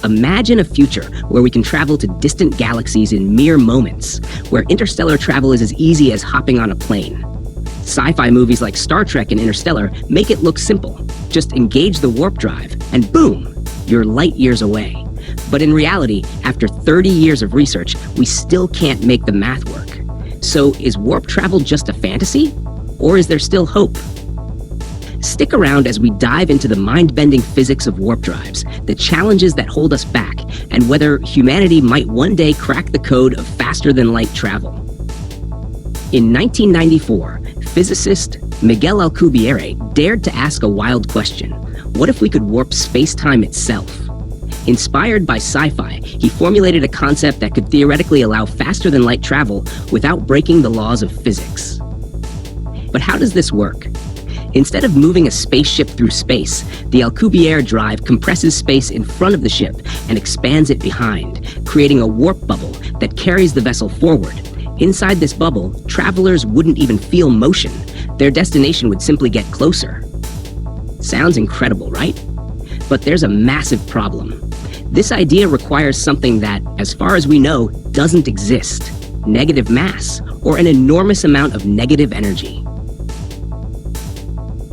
Imagine a future where we can travel to distant galaxies in mere moments, where interstellar travel is as easy as hopping on a plane. Sci-fi movies like Star Trek and Interstellar make it look simple. Just engage the warp drive, and boom, you're light years away. But in reality, after 30 years of research, we still can't make the math work. So is warp travel just a fantasy? Or is there still hope? Stick around as we dive into the mind-bending physics of warp drives, the challenges that hold us back, and whether humanity might one day crack the code of faster-than-light travel. In 1994, physicist Miguel Alcubierre dared to ask a wild question. What if we could warp space-time itself? Inspired by sci-fi, he formulated a concept that could theoretically allow faster-than-light travel without breaking the laws of physics. But how does this work? Instead of moving a spaceship through space, the Alcubierre drive compresses space in front of the ship and expands it behind, creating a warp bubble that carries the vessel forward. Inside this bubble, travelers wouldn't even feel motion. Their destination would simply get closer. Sounds incredible, right? But there's a massive problem. This idea requires something that, as far as we know, doesn't exist: negative mass, or an enormous amount of negative energy.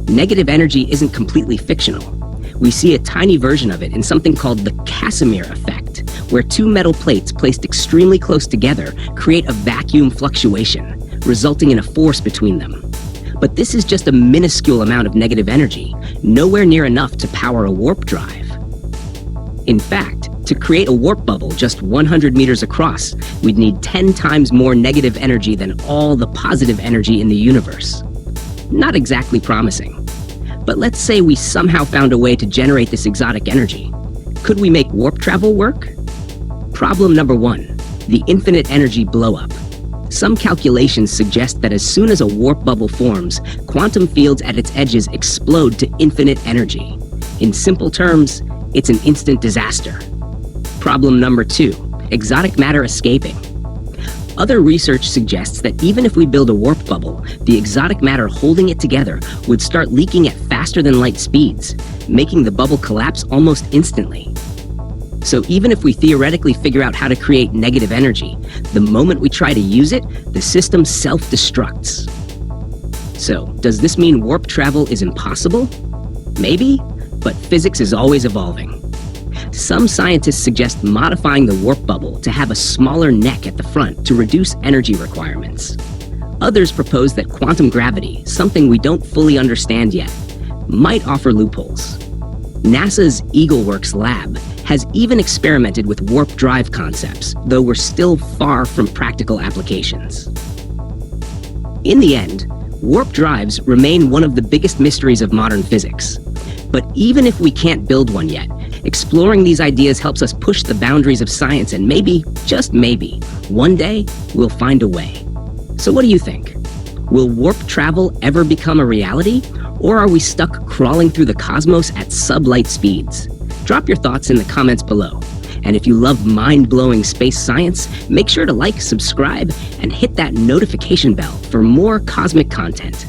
Negative energy isn't completely fictional. We see a tiny version of it in something called the Casimir effect, where two metal plates placed extremely close together create a vacuum fluctuation, resulting in a force between them. But this is just a minuscule amount of negative energy, nowhere near enough to power a warp drive. In fact, to create a warp bubble just 100 meters across, we'd need 10 times more negative energy than all the positive energy in the universe. Not exactly promising. But let's say we somehow found a way to generate this exotic energy. Could we make warp travel work? Problem number one, the infinite energy blow-up. Some calculations suggest that as soon as a warp bubble forms, quantum fields at its edges explode to infinite energy. In simple terms, it's an instant disaster. Problem number two, exotic matter escaping. Other research suggests that even if we build a warp bubble, the exotic matter holding it together would start leaking at faster-than-light speeds, making the bubble collapse almost instantly. So even if we theoretically figure out how to create negative energy, the moment we try to use it, the system self-destructs. So, does this mean warp travel is impossible? Maybe, but physics is always evolving. Some scientists suggest modifying the warp bubble to have a smaller neck at the front to reduce energy requirements. Others propose that quantum gravity, something we don't fully understand yet, might offer loopholes. NASA's EagleWorks lab has even experimented with warp drive concepts, though we're still far from practical applications. In the end, warp drives remain one of the biggest mysteries of modern physics. But even if we can't build one yet, exploring these ideas helps us push the boundaries of science, and maybe, just maybe, one day we'll find a way. So what do you think? Will warp travel ever become a reality? Or are we stuck crawling through the cosmos at sublight speeds? Drop your thoughts in the comments below. And if you love mind-blowing space science, make sure to like, subscribe, and hit that notification bell for more cosmic content.